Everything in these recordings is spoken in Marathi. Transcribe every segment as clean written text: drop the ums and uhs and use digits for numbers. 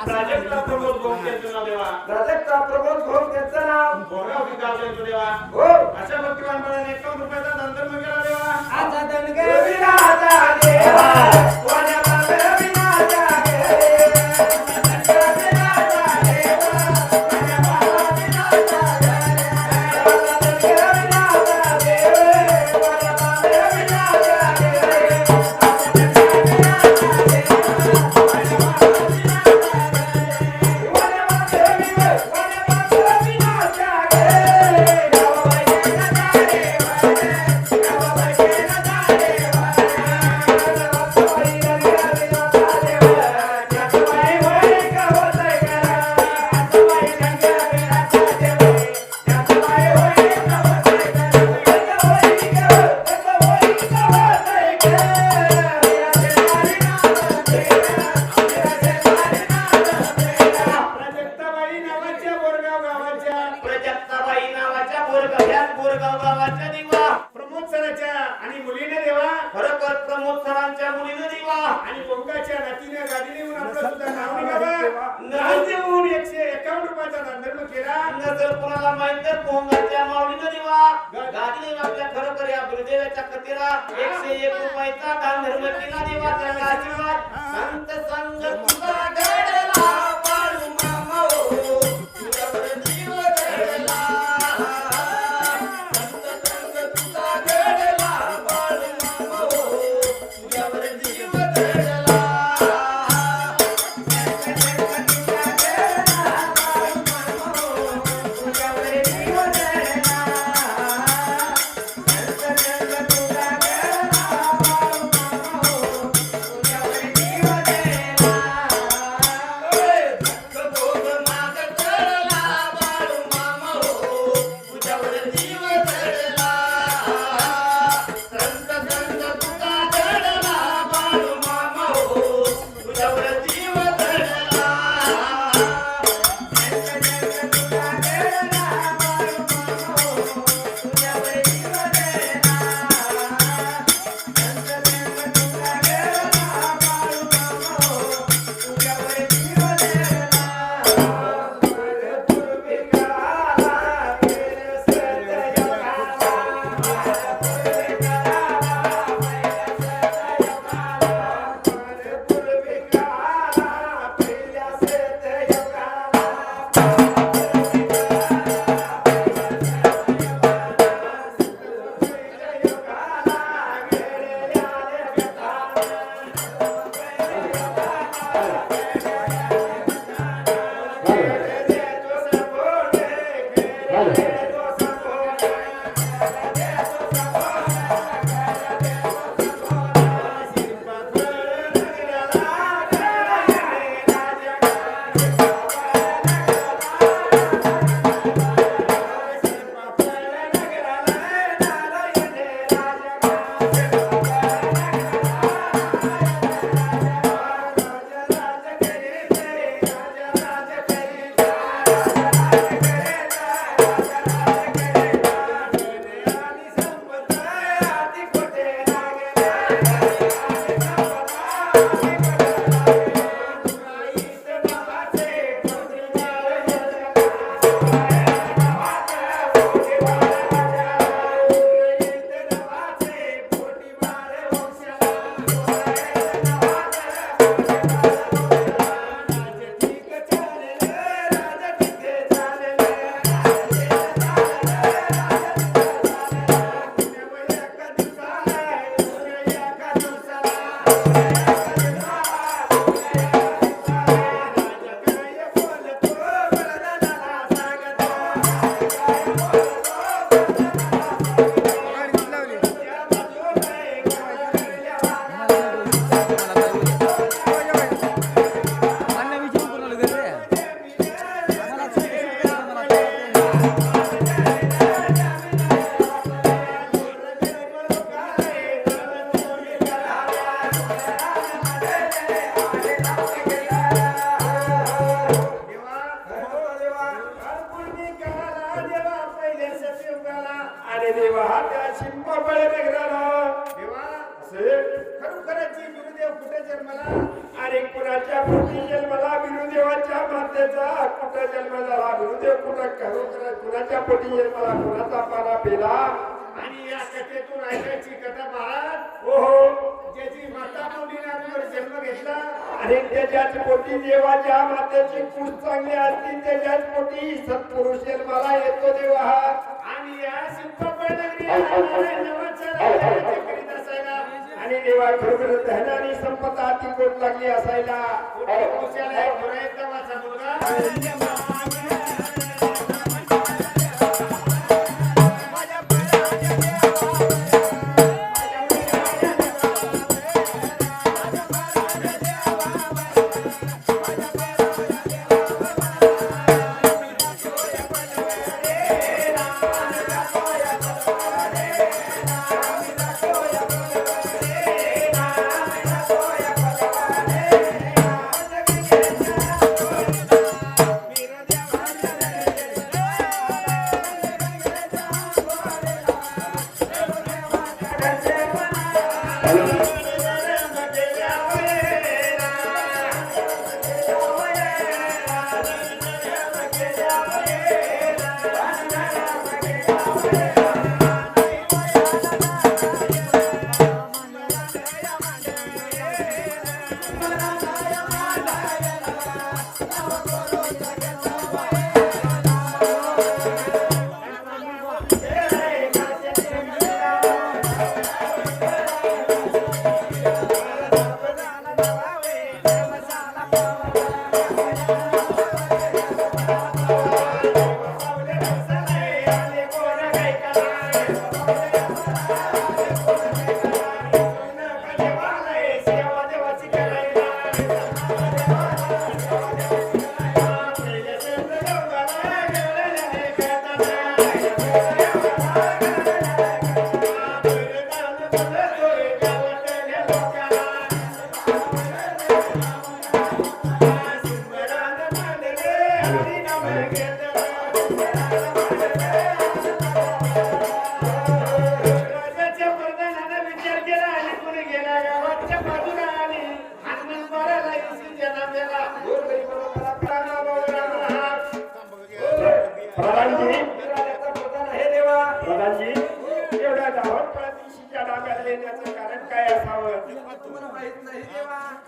प्राजक्ता प्रमोद घोष यांचं नाव देवा. प्राजक्ता प्रमोद घोष यांचं नाव बोरगाव विकास यांचं देवा. हो अशा भक्तिवान बाळाने 51 रुपयाचा दान धर्म केला देवा. आजा दणगे विराजा देवा वाण्या बाबा विराजा खरोखरची गुरुदेव कुठे जन्मला? अरे कुणाच्या पोटी जन्मला गुरुदेवाच्या मातेचा कुठं जन्म झाला गुरुदेव कुठं खरोखर कुणाच्या पोटी जन्माला कुणाचा पाला पेला आणि या कथेतून ऐकायची कथा महाराज हो ज्याची माता मुलीनावर जन्म घेतला आणि त्याच्याच पोटी देवाच्या मातेची कुस चांगली असती त्याच्याच पोटी सत्पुरुष जन्माला येतो देवा आणि या सिंपळ नगरी नवाचा राज्य करीत असायला आणि देवा खरोखर धन आणि संपदा ती कोट लागली असायला पुरुषाला एक देवाचा मुलगा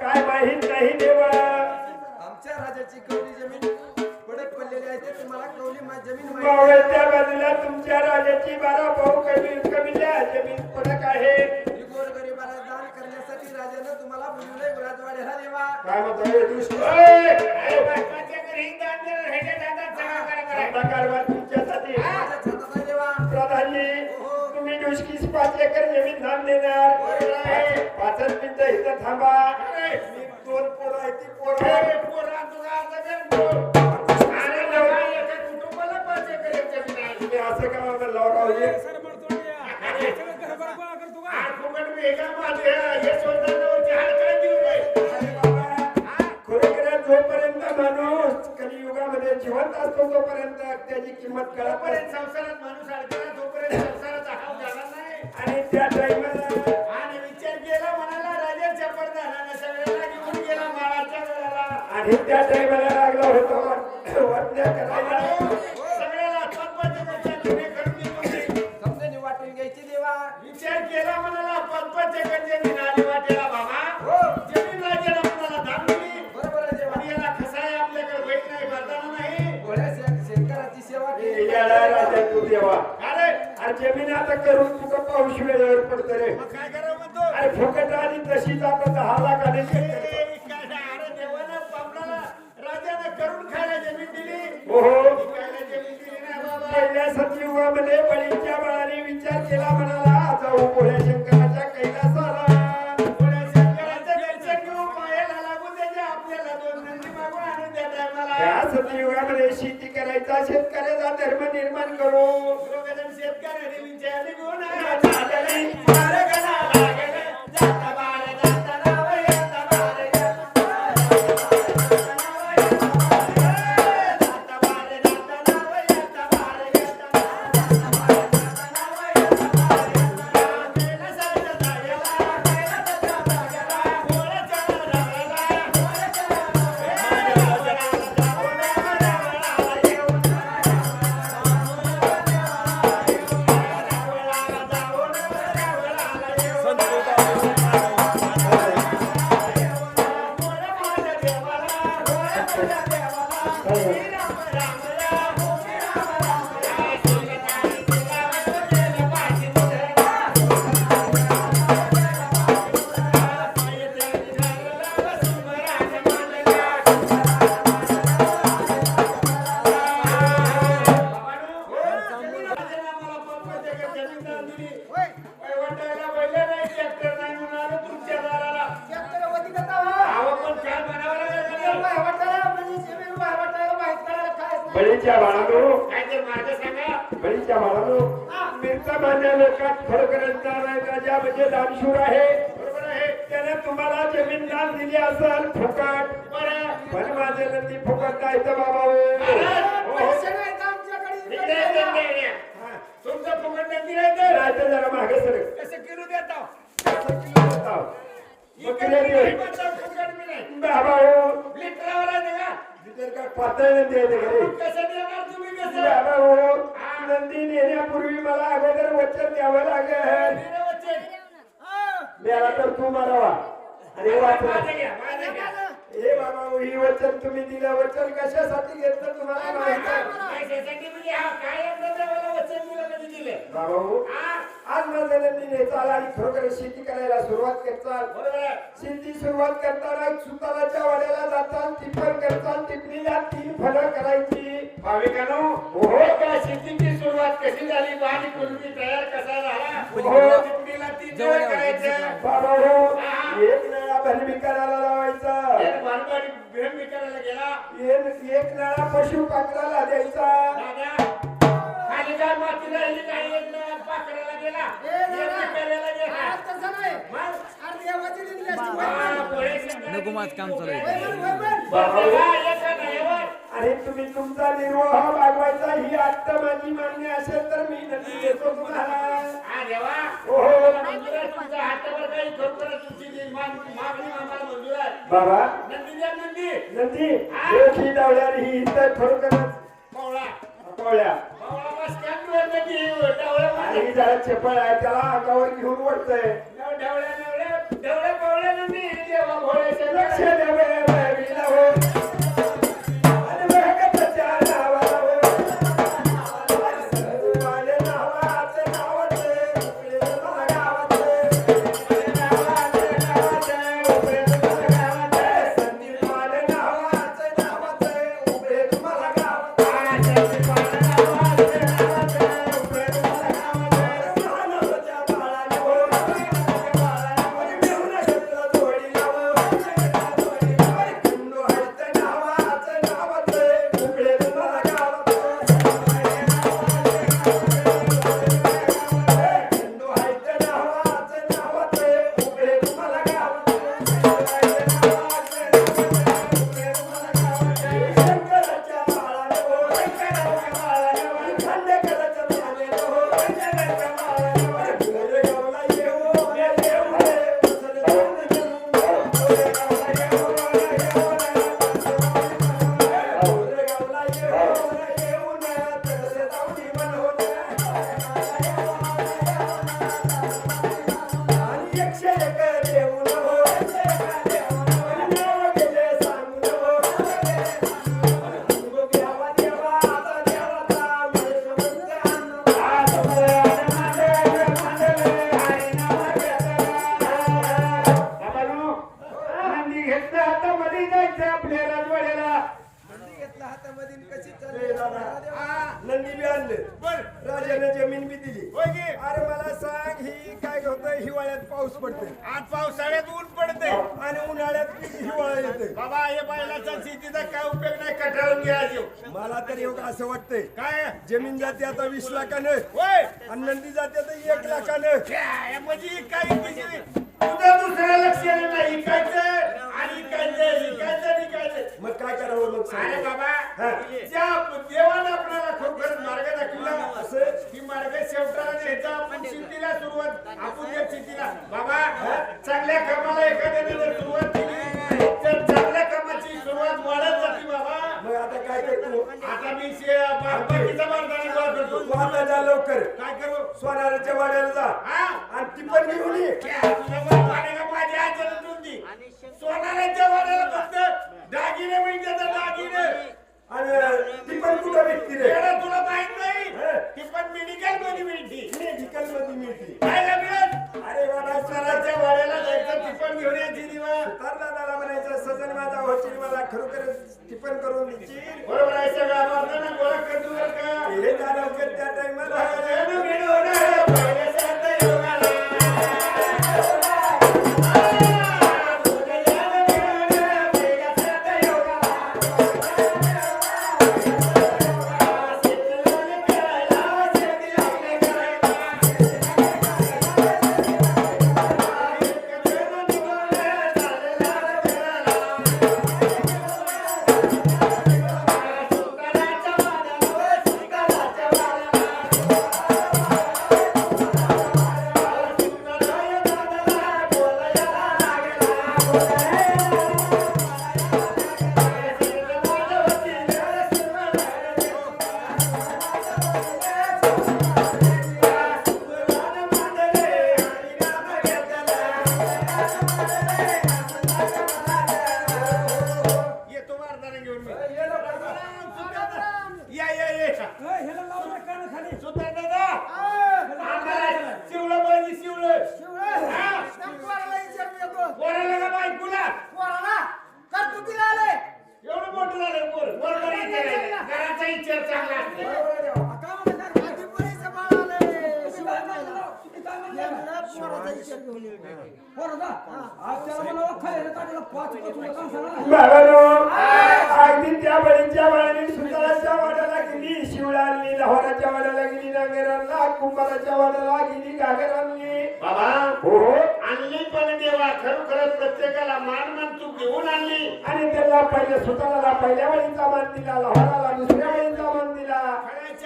काय माहित नाही देवा आमच्या राजाची कवली जमीन पडक पडलेली आहे ते तुम्हाला कवली जमीन माहिती मावळत्या बाजूला तुमच्या राजाची 12 भाऊ कबिल्या जमीन पडक आहे ही गोरगरिबाला दान करण्यासाठी राजानं तुम्हाला बोलवलंय राजवाड्याला देवा काय म्हणतोय दुष्ट कारभार तुमच्यासाठी माझ्या छताचा देवा प्रधानजी तुम्ही दुष्कीस 5 एकर जमीन दान देणार 5 मिनिटं इथं थांबा मी 2 पोरं आहे ती तुम्ही असं का मला लावराव जोपर्यंत माणूस कलियुगामध्ये जिवंत असतो तोपर्यंत त्याची किंमत कळत नाही. संसारात माणूस अडकला तोपर्यंत संसाराचा हाव झाला नाही आणि त्या टाइमला आणि विचार केला म्हणाला राजाच्या पडदारानं सगळ्याला घेऊन गेला माळाच्या वेळेला आणि त्या टाइमला लागला होता वरण्या करायला सगळ्याला पंचायतीच्या जुने करून दिली. समजून वाटून घ्यायची देवा विचार केला म्हणाला पंचायतीच्या जमीन आली वाटेला बाबा जमीन राजाला म्हणाला दान दिली बरोबर आहे देवा आणि याला कसाय आपल्याकडे वेट नाही बरताना नाही भोळ्या शेतकऱ्याची सेवा केली याला राजा तू देवा अरे अरे जमीन आता करून तुका पाऊस वेळेवर पडत रे मग काय करावं म्हणतो अरे फुकट आली तशीच आता 10 लाख आले अरे देवानं पापडाला राजानं करून खायला जमीन दिली हो खायला जमीन दिली नाही बाबा पहिल्या सतयुगामध्ये बळीच्या बाळाने विचार केला म्हणाला जाऊ भोळ्या शंकराच्या कैलासाला थोड्या शंकराचं दर्शन घेऊ पायाला लागून द्यायचे आपल्याला 2 नंदी मागून आणून द्या टायमाला या सतयुगामध्ये शेती करायचा शेतकऱ्याचा धर्म निर्माण करू दोघजण शेतकऱ्याने विचार निघून चालली मार्गाला लागले जाता बाळ जाता नाव येता बाळ जाता बाळ जाता नाव येता बाळ केला साजा जागेला केला साजा जागेला कोणाच्या रंगाला बळीच्या बाळानो काय ते मार्ग सांगा बळीच्या बाळानो मिरचा मान्य लोकात फरक रचणार नाही राजा म्हणजे दानशूर आहे बरोबर आहे त्याने तुम्हाला जमीन दान दिली असेल फुकट बरं पण माझे नंदी फुकट नाही तर बाबा हो. इकडे ये. तुमचं फुकट नक्की राहतं नाही तर जरा मागे सर कसं किलो देता फुकट मी नाही बाबा हो लिटरावर आहे का तिथे काय पातळ नंदी आहे घरी कसं देणार तुम्ही कसं बाबा हो नंदी नेण्यापूर्वी मला अगोदर वचन द्यावं लागेल दिलं वचन. द्याला तर तू मारावा आणि वाचवा माझं घ्या, माझं घ्या. हे बाबा हो, ही वचन तुम्ही दिलं वचन कशासाठी घेतलं तुम्हाला माहिती आहे? पैशासाठी म्हणजे हा काय एकदा देवाला वचन दिलं कधी दिलं बाबा हो हा आज माझ्या नंदीने चाल आणि खरोखर शेती करायला सुरुवात करताल बरोबर आहे शेती सुरुवात करताना सुताराच्या वाड्याला जाताल टिप्पण करताल टिपणीला 3 फळं करायची भाविकांनो हो का शेतीची सुरुवात कशी झाली बाणी कुलमी तयार कसा झाला हो. टिपणीला 3 वेळ करायचं बाबा हो एक नळा भरमी करायला लावायचा एक भानगडी भेंडी करायला गेला एक नळा पशु पात्राला द्यायचा दादा खाली काय माती राहिली काही एक नळा पाकराला गेला एक विकायला गेला नको माझं काम चालू आहे. आणि तुम्ही तुमचा निर्वाह भागवायचा ही आत्ता माझी मान्य असेल तर मी नक्की देतो तुम्हाला बाबा नंदी ही डावल्या ही इथं खरोखरच पवळ्या आणि ही जरा चपळ आहे त्याला अंगावर घेऊन वळतंय लक्ष द्यावे बाईला हो आणि भगतच्या नावाला हो माझ्या नावाचं नावाचं उपयोग मला गावाचं संदीप माझ्या नावाचं नावाचं उपयोग मला गावाचं मानवच्या बाळाला हो मिळून घेतलं जोडीला हो कुंडू हळतं नावाचं नावाचं उपयोग मला गावाचं कुंडू हळतं नावाचं नावाचं उपयोग मला शंकराच्या बाळाला हो खंडेकराच्या बाळाला हो गोरेगावला येऊ येऊ गोरेगावला येऊ तसे जाऊनी बनवून आणि 101 देऊन हो नाव गेले सांगून हो देवा देवा आता देवाचा नंदी घेतलं हातामध्ये जायचं आपल्या राजवाड्याला नंदी घेतला हातामध्ये कशी चालली नंदी बी आणले बर राजाने जमीन बी दिली होय की अरे मला सांग ही काय होतं हिवाळ्यात पाऊस पडते आज पावसाळ्यात ऊन पडते आणि उन्हाळ्यात हिवाळा येते बाबा हे बैलाचा शेतीचा काय उपयोग नाही कटाळून घ्या जीव मला तर एवढं असं वाटतंय काय जमीन जाते आता 20 लाखानं होय आणि नंदी जाते तर 1 लाखानं काय म्हणजे काही म्हणजे तुझं दुसऱ्या लक्ष नाही इकायचं आणि इकायचं मग काय करावं मग अरे सांग. बाबा हा. ज्या देवानं आपल्याला खरोखर मार्ग दाखवला असं की मार्ग शेवटाला न्यायचा आपण शेतीला सुरुवात आपण त्या शेतीला बाबा चांगल्या कामाला एखाद्याने जर सुरुवात केली तर चांगल्या कामाची सुरुवात वाढत जाते बाबा मग आता काय करतो आता मी बाकीचा मार्गाने गोळा करतो तू आता जा लवकर काय करू सोनाराच्या वाड्याला जा हा आणि टिप्पण घेऊन ये तुझ्या बापाने का माझी आजला तुमची सोनाराच्या वाड्याला फक्त दागिने म्हणजे दागिने आणि ती पण कुठं विकती रे येडा, तुला माहित नाही हं. ती पण मेडिकल मध्ये मिळते. मेडिकल मध्ये मिळते खायला मिळत. अरे बाबा सराच्या वाड्याला जायचं टिफन घेऊन यायची दिवा. दादाला म्हणायचं सजन माझा होतील मला खरोखर टिफन करून द्यायची बरोबर आहे सगळं आम्हाला गोळा करतो बरं का. हे दादा त्या टाइमाला जणू मिळवणार पहिल्यासारखं योगाला. येतो मारताना घेऊन मी. या या या सुतार दादा. आम्हाला शिवलं पाहिजे शिवलं. हा? पोराला का बायकोला? एवढं मोठं झालं पोर. बरोबर विचारायला. घराचा विचार चांगला असतो. बाबानो अगदी त्या बळीच्या बळाने सुताराच्या वाड्याला गेली शिवला आणली लहोराच्या वाड्याला गेली नांगरांना कुंभाराच्या वाड्याला गेली घागर आणली बाबा हो आणली पण देवा खरोखरच प्रत्येकाला मान मान तू घेऊन आणली. आणि त्याला पहिले सुताराला पहिल्या वळीचा मान दिला लहोराला दुसऱ्या वळीचा मान दिला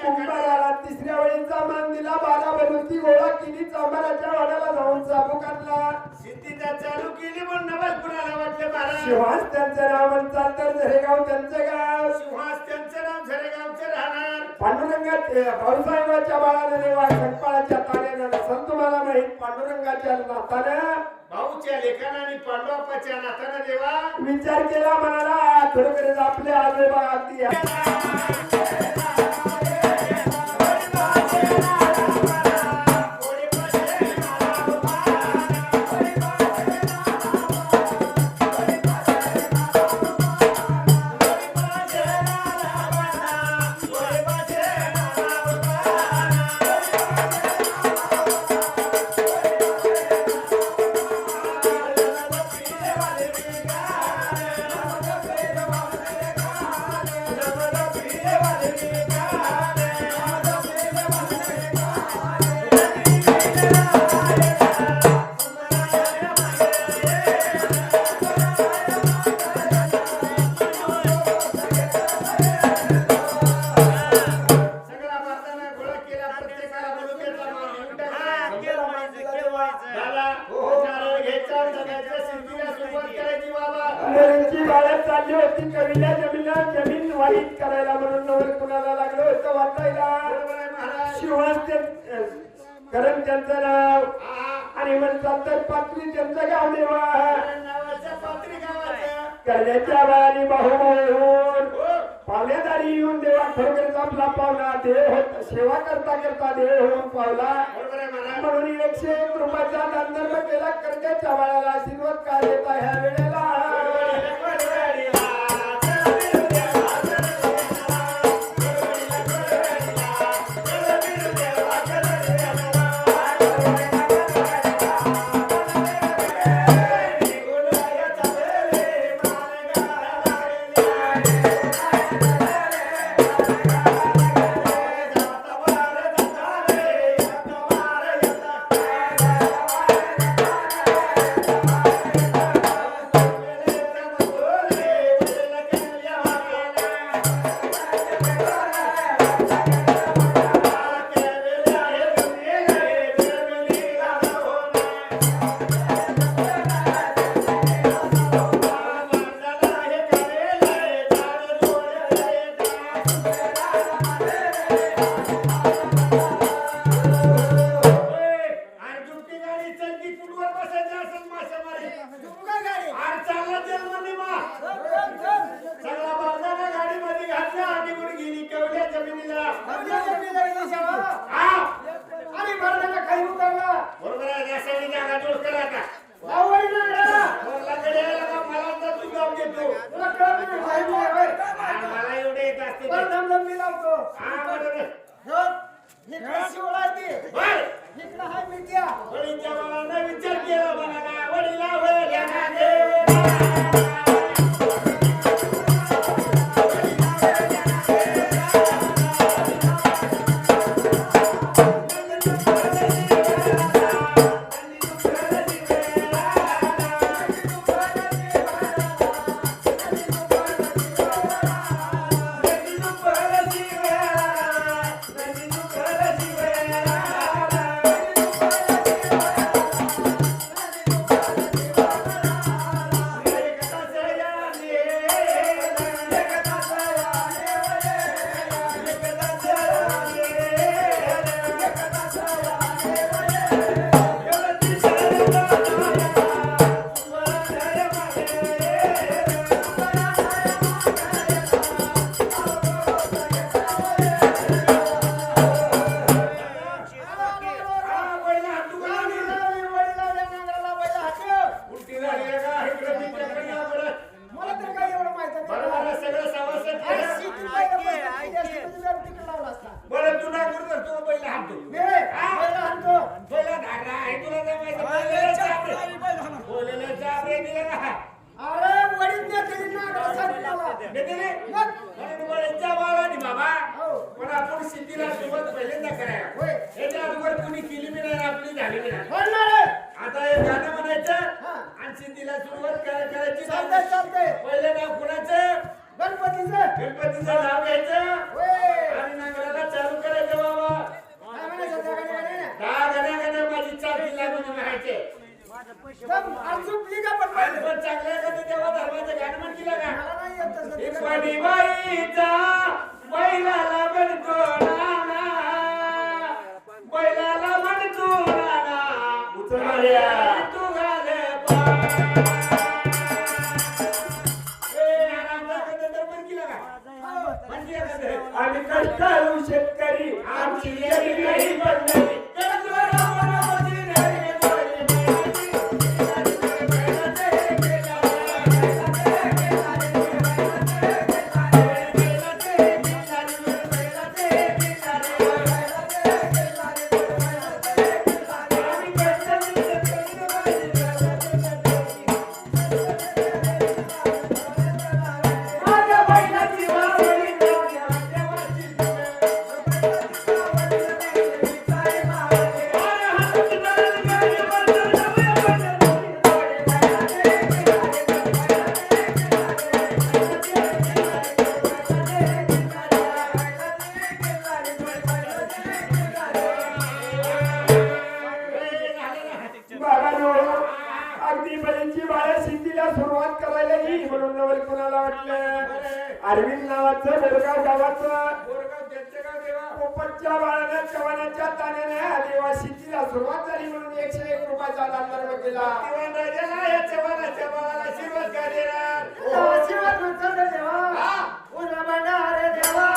कुंभाराला तिसऱ्या वळीचा मान दिला 12 बलुती गोळा केली चांभाराच्या वाड्याला जाऊन चाबू काढला सिद्धीचा चालू केली पण नवल कुणाला वाटलं महाराज. शिवास त्यांचं नाव म्हणतात तर झरेगाव त्यांचं गाव सुहास त्यांचं नाव झरेगावचं राहणार. पांडुरंगाच्या भाऊसाहेबाच्या बाळानं देवा संपाळाच्या ताण्यानं नसन तुम्हाला माहित पांडुरंगाच्या नातानं भाऊच्या लेखानं आणि पांडवापाच्या नातानं देवा विचार केला म्हणाला खरोखरच आपले आजोबा अगदी सगळा भारतानं गोळा केला. प्रत्येकाला बलुतेचा मान देऊन टाकला. झाला. नारळ घ्यायचा, जगाच्या सिद्धीला सुरुवात करायची बाबा. त्यांची बाळत चालली होती कवीला जमीन वाईट करायला म्हणून नवल कुणाला लागलं होतं वाटायला बरोबर आहे महाराज. शिवास करण त्यांचं नाव हा. आणि म्हणतात तर पात्री त्यांचं गाव देवा कारण नावाच्या पात्री गावाच्या करण्याच्या बाळाने बाहू होऊन हो. पावण्यादारी येऊन देवा खरोखरच आपला पावला देव होत सेवा करता करता देव होऊन पावला बरोबर आहे महाराज. म्हणून 101 रुपयाचा दानधर्म केला करण्याच्या बाळाला आशीर्वाद का देता ह्या वेळेला हा, बरोबर. इकडे शिवला आहे ती. बर. इकडे हाय मिठ्या. वडीलच्या बाळानं विचार केला म्हणाला, वडिला वडिलांना देवा. मला तर काही एवढं माहित नाही. बरोबर सगळं सवासद अरे, केलं. शिकून पाहिलं पण तुझ्या तिकडे लावला असता. बरं तू ना करतो तू पहिला हाणतो. मी पहिला हाणतो. पहिला धागा आहे तुला नाही माहिती. बोललेलं चाबरे. बोललेलं चाबरे दिलं का? अरे वडील कधी नागरा सांगितलं. मी दिले? मग? म्हणून वडीलच्या बाळाने बाबा. हो. पण आपण शेतीला सुरुवात पहिल्यांदा करायला. होय. याच्या अगोदर कुणी केली बी नाही आपली झाली बी नाही. म्हणणार आहे. आता हे गाणं म्हणायचं हा. आणि शेतीला सुरुवात करायची. चालतंय, चालतंय. पहिलं नाव कुणाचं? गणपतीचं. गणपतीचं नाव घ्यायचं होय. आणि नांगराला चालू करायचं बाबा. काय म्हणायचं त्या गाण्याला? का गण्या माझी चालती लागून म्हणायचे. दम अचूकली का पण आणि पण चांगल्या का ते तेव्हा धर्माचं गाणं म्हण केलं का? मला नाही येत तसं. हे पाणी बाईचा बैलाला म्हणतो नाना, बैलाला म्हणतो नाना, उचलल्या तू घाले पाय. ए, नाना, कधी तर म्हण केलं का? म्हण केलं का ते? आम्ही कष्टाळू शेतकरी आमची येरी नाही बनली. माझ्या बैलाची वावरी अगदी बैलची बाळा शेतीला सुरुवात करायला येईल म्हणून नवल कुणाला वाटलं अरविंद नावाचं बेळगाव गावाचं बोरगाव त्यांचं गाव देवा. पोपटच्या बाळानं कवनाच्या ताण्याने आदिवासी शेतीला सुरुवात झाली म्हणून 101 रुपयाचा दानधर्म केला. दिवाण राजाला या चव्हाणाच्या बाळाला आशीर्वाद का देणार? आशीर्वाद म्हणतो ना देवा. हा. उन्हा बंडारे देवा.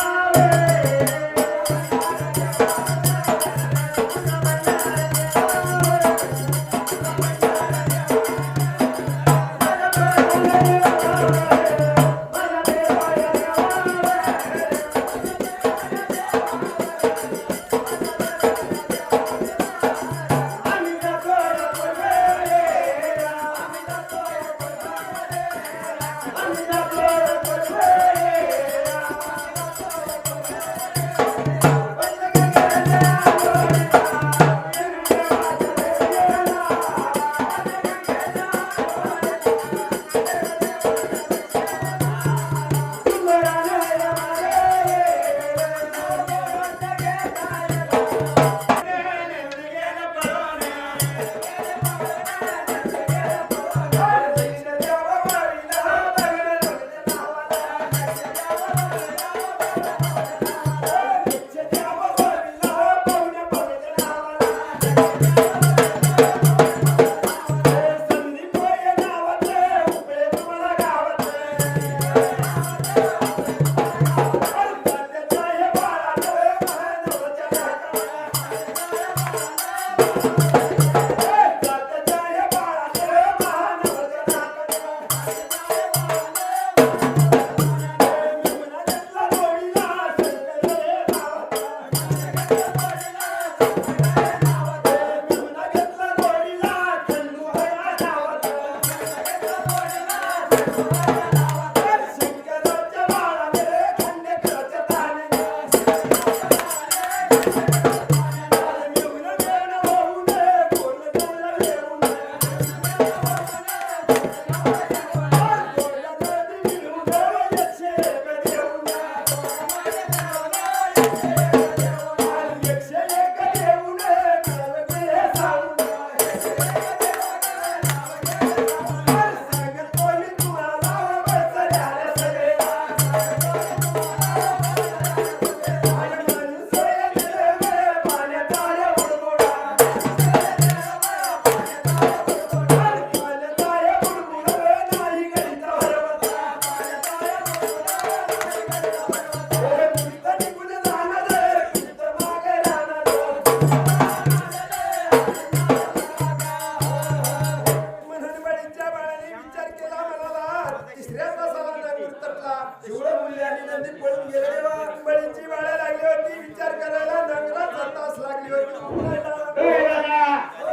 संदीप पळून गेले देवा. बळीची वाळा लागली होती विचार करायला नगराचा तास लागली होती उकरायला. ए दादा,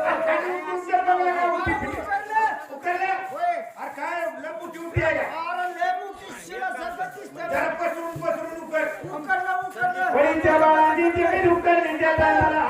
अरे काय तुमच्या बंगला काय उठी फिटी? उकरल्या? अरे काय लय मोठी उठी आहे का? जरा पसरून उकर. बळीच्या बाळाची जमीन उकरली त्या टायमाला.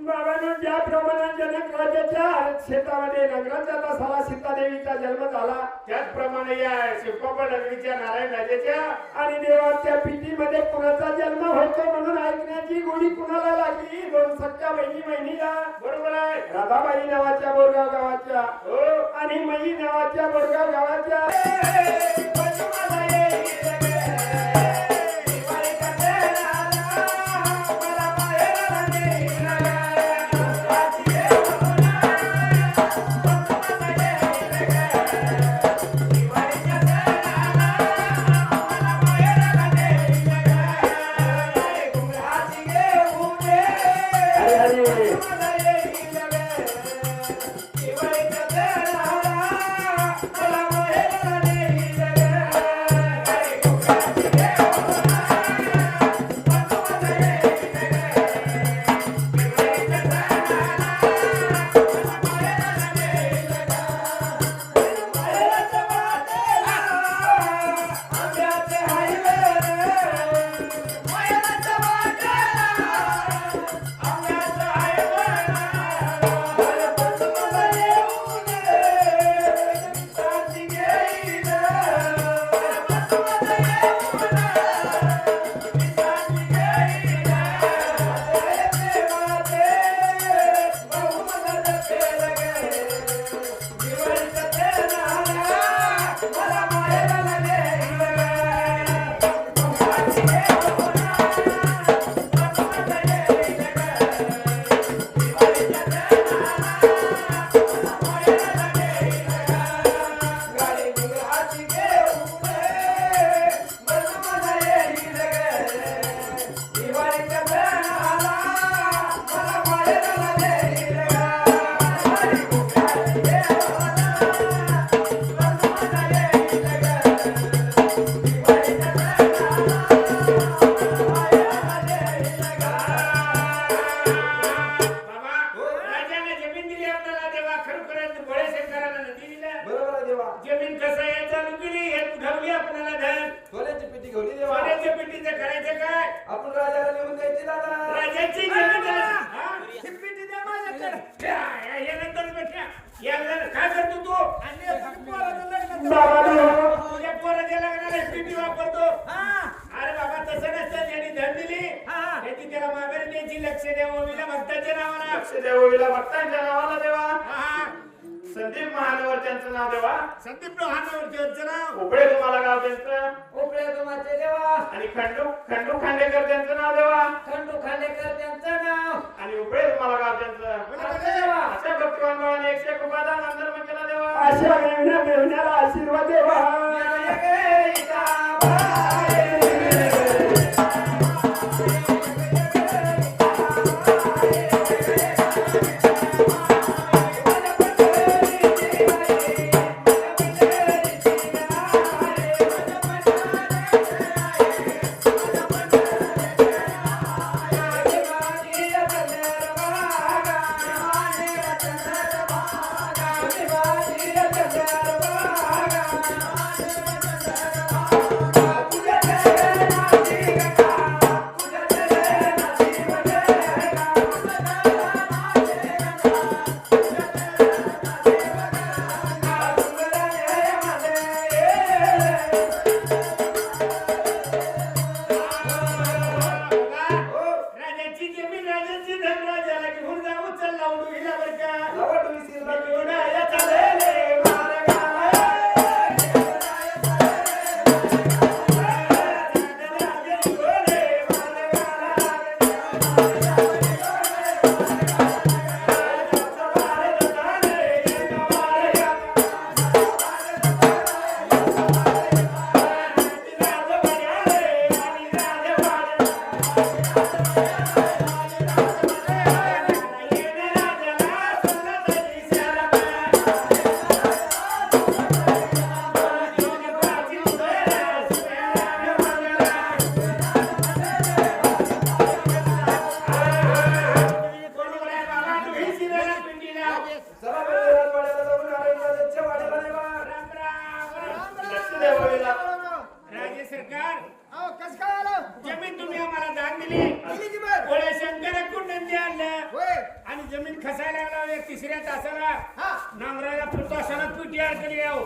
बाबांनो ज्याप्रमाणे जनक राजाच्या शेतामध्ये नगराच्या तासाला सीतादेवीचा जन्म झाला त्याचप्रमाणे या शिवपापा नगरीच्या नारायण राजाच्या आणि देवाच्या पिंडीमध्ये कुणाचा जन्म होतो म्हणून ऐकण्याची गोडी कुणाला लागली दोन सख्या बहिणीला बरोबर आहे. राधाबाई नावाच्या बोरगाव गावाच्या हो. आणि मई नावाच्या बोरगाव गावाच्या जमीन कसं आहे चालू केली हे ठरवली आपल्याला धन सोन्याची पेटी घेऊन देवा. सोन्याच्या पेटीचं करायचं काय आपण राजाला लिहून द्यायची दादा. राजाची जमीन आहे. हा? ही पेटी द्या माझ्याकडे. या नंतर बेटा याला काय करतो तू तुझ्या पोराच्या लग्नाला पेटी वापरतो. अरे बाबा तसं नसतं ज्यांनी धन दिली त्याची त्याला माघारी द्यायची. लक्ष द्यावं विला भक्ताच्या नावाला लक्ष देवीला भक्तांच्या नावाला देवा. हा. संदीप महानवर त्यांचं नाव देवा. संदीप लोहानवरचं नाव उपळे तुम्हाला गाव त्यांचं उपळे तुम्हाचे देवा. आणि खंडू खांडेकर त्यांचं नाव देवा. खंडू खांडेकर त्यांचं नाव. आणि उपळे तुम्हाला गाव त्यांचं अशा भक्तिवान बाळाने 101 उपादान अंतर्मन केला देवा. अशा मेवण्याला आशीर्वाद देवा. तासाला नांगराला तासाला पिटी अडकली यावं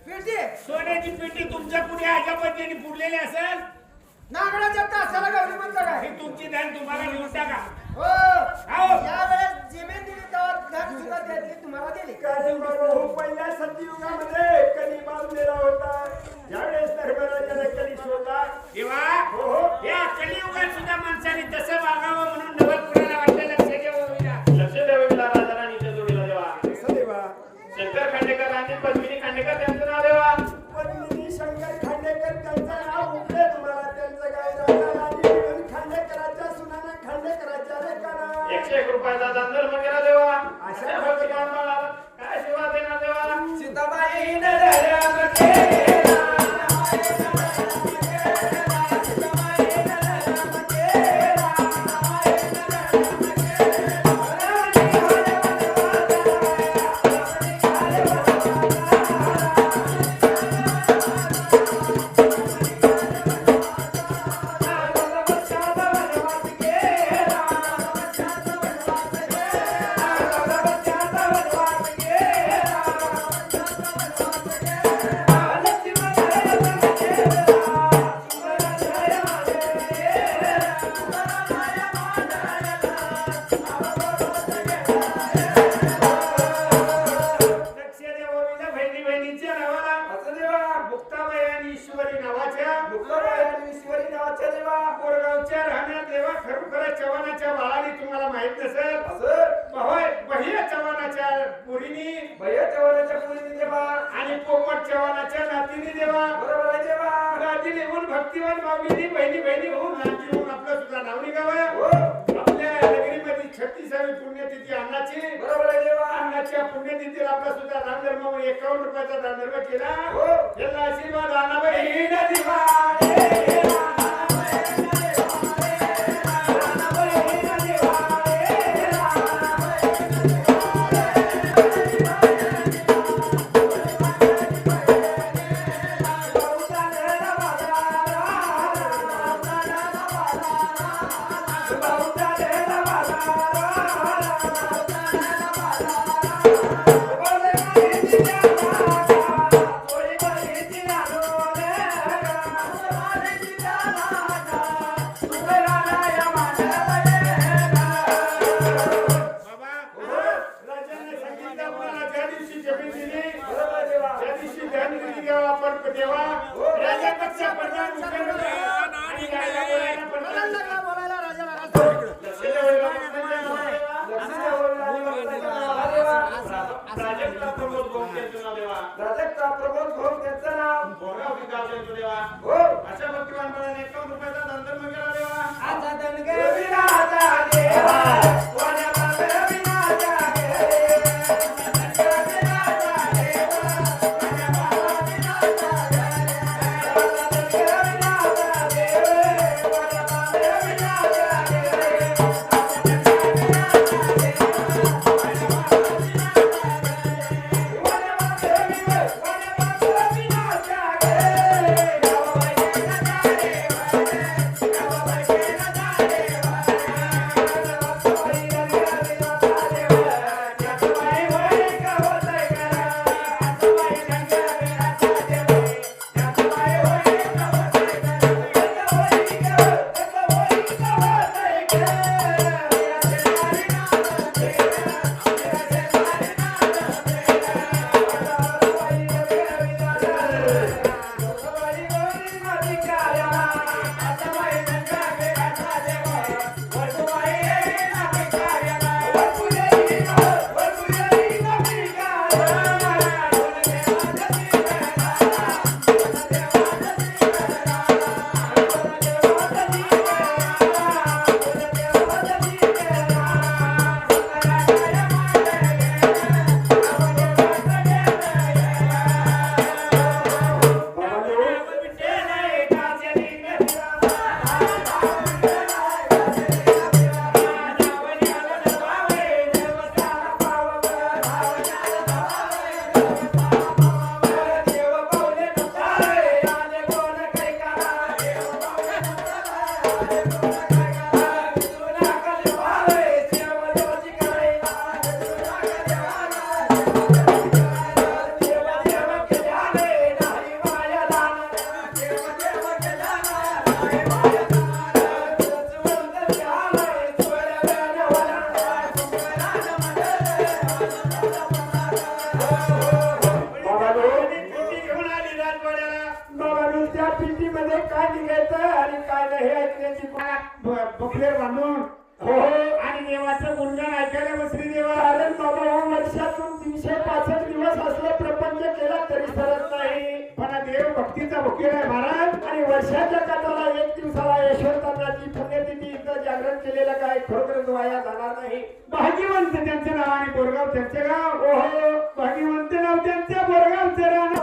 पेटी सोन्याची पेटी तुमच्या पुढे आजच्या पद्धतीने पुरलेली असेल नागराच्या तासाला गौरी म्हणता काय ही तुमची धन तुम्हाला घेऊन टाका हो आओ. यावेळेस जमीन दिली तेव्हा धन सुद्धा त्यातली तुम्हाला दिली काजूबाबू पहिल्या सतयुगामध्ये कली बांधलेला होता ज्यावेळेस धर्मराजाने कली शोधला देवा हो हो या कलियुगात सुद्धा माणसाने तसं वागावं म्हणून नवलपुराला वाटलं लक्ष द्यावं विना. लक्ष द्यावेला राजाराणीच्या जोडीला देवा असं देवा शंकर खांडेकर आणि पद्मिनी खांडेकर त्यांचं नाव देवा पद्मिनी शंकर खांडेकर त्यांचं नाव उठले तुम्हाला त्यांचं काय राजा राणी मिळून खांडेकराच्या सुनाना खांडेकराच्या लेकाना 101 रुपयाचा दानधर्म केला देवा अशा अशा भगवान मला काय सेवा देणार देवा सीताबाई नजरामध्ये लक्ष द्यावं विना बहिणीच्या नावाला असं देवा मुक्ताबाई आणि ईश्वरी नावाच्या मुक्ताबाई आणि ईश्वरी नावाच्या देवा कोरगावच्या राहण्यात देवा खरोखर चव्हाणाच्या बाळाने तुम्हाला माहित नसेल असं भैया चव्हाणाच्या पुरीनी भैया चव्हाणाच्या मुलीने देवा आणि पोपट चव्हाणाच्या नातीने देवा बरोबर आहे देवा नाती लिहून भक्तिवान माऊलीनी बहिणी होऊन नाती होऊन आपलं सुद्धा नाव निघावं हो आपल्या नगरीमध्ये 36वी पुण्यतिथी अन्नाची बरोबर आहे देवा अन्नाच्या पुण्यतिथीला आपला सुद्धा दानधर्म म्हणून 51 रुपयाचा दानधर्म केला हो याला आशीर्वाद आणाबाई दिवाळे बाबा राजाने सांगितलं आपल्याला ज्या दिवशी जमीन दिली त्या दिवशी ध्यान दिली देवा आपण देवा राजापेक्षा प्रधान मुख्य आणि राजा बोलायला प्रधान लक्ष द्यावेला प्राजक्ता प्रमोद गोम त्यांचं नाव देवा राजक्ता प्रमोद घोष त्यांचं नाव बोरगाव गाव त्यांचं देवा हो अशा भक्तिवान मुलाने 51 रुपयाचा दानधर्म केला देवा आता दणगे विनाचा देवा कोण्या बाबे विनाचा मध्ये काय निघायचं आणि काय नाही हे ऐकण्याची बकलेर बांधून हो आणि देवाचं गुणगान ऐकायला बसली देवा. कारण बाबा हो वर्षातून 365 दिवस असलं प्रपंच केला तरी सरत नाही. पण देव भक्तीचा भुकेल आहे महाराज. आणि वर्षाच्या काठाला एक दिवसाला यशवंतांची पुण्यतिथी इथं जागरण केलेलं काय खरोखरच वाया जाणार नाही. भाग्यवंत त्यांचे नाव आणि बोरगाव त्यांचे गाव. ओहो भाग्यवंत नाव त्यांच्या बोरगावचं रान.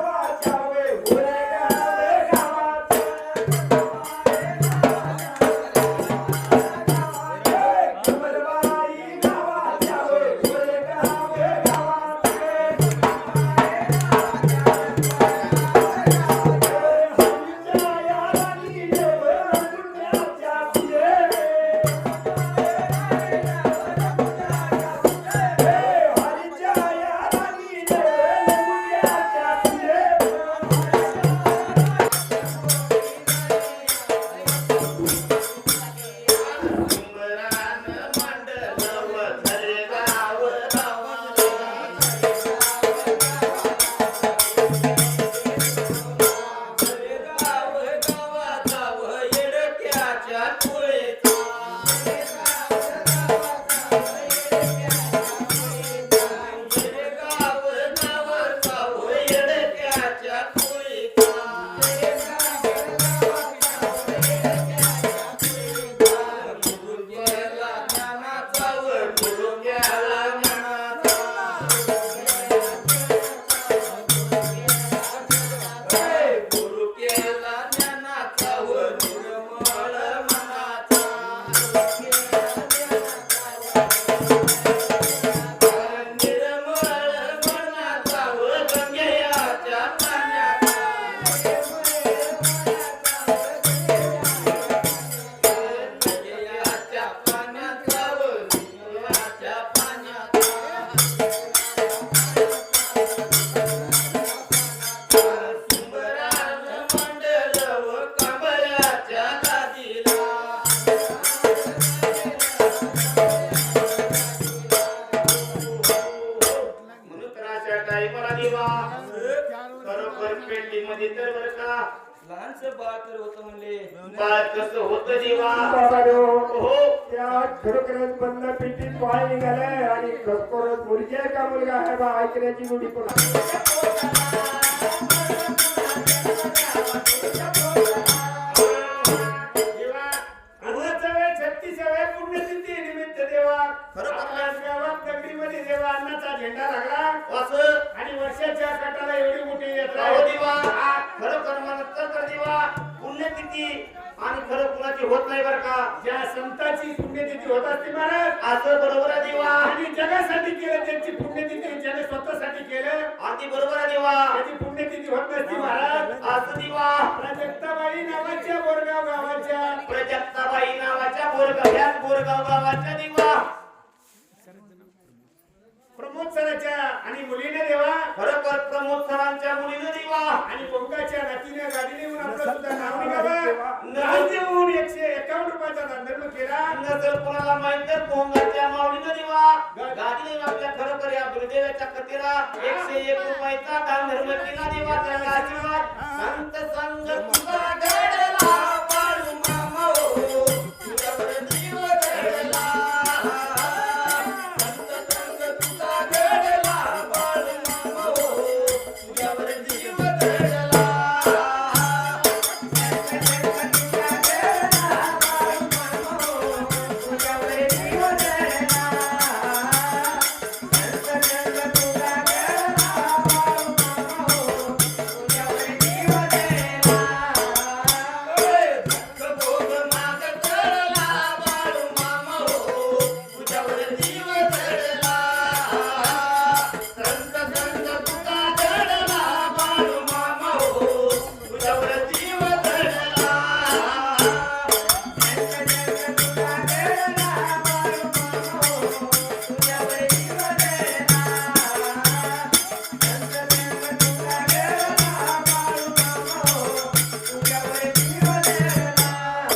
लहानसं बाळ तर होतं म्हणले. बाळ कसं होतं देवा. हो त्या खरोखरच बंद पिटीत पाय निघालाय आणि खरोखरच मुलगी आहे का मुलगा आहे बा ऐकण्याची गुढी पण देवा अन्नाचा वेळ 36 वेळ पुण्यतिथी निमित्त देवा. आपल्या गावात नगरीमध्ये देवा अन्नाचा झेंडा लागला असं आणि वर्षाच्या काठाला एवढी मोठी यात्रा हो आहे. देवा. खरं कर्मानंतर तर देवा पुण्यतिथी आणि खरं कुणाची होत नाही बरं का. ज्या संतांची पुण्यतिथी होत असते महाराज असं बरोबर आहे देवा. आणि जगासाठी केलं त्यांची पुण्यतिथी ज्याने स्वतःसाठी केलं अगदी बरोबर आहे देवा. त्याची पुण्यतिथी होत नसती महाराज. असं देवा. प्राजक्ताबाई नावाच्या बोरगाव गावाच्या प्रजक्ताबाई नावाच्या बोरगाव गावाच्या देवा प्रमोद सराच्या आणि मुलीने देवा खरोखर प्रमोद सरांच्या मुलीनं देवा आणि पोंगाच्या नातीने गाडीने येऊन आपलं सुद्धा नाव निघालं. नाव देऊन 151 रुपयाचा धर्म केला. जर कोणाला माहित तर पोंगाच्या माऊलीनं देवा गाडीने आपल्या खरोखर या गुरुदेवाच्या कथेला 101 रुपयाचा दान धर्म केला देवा. त्याला आशीर्वाद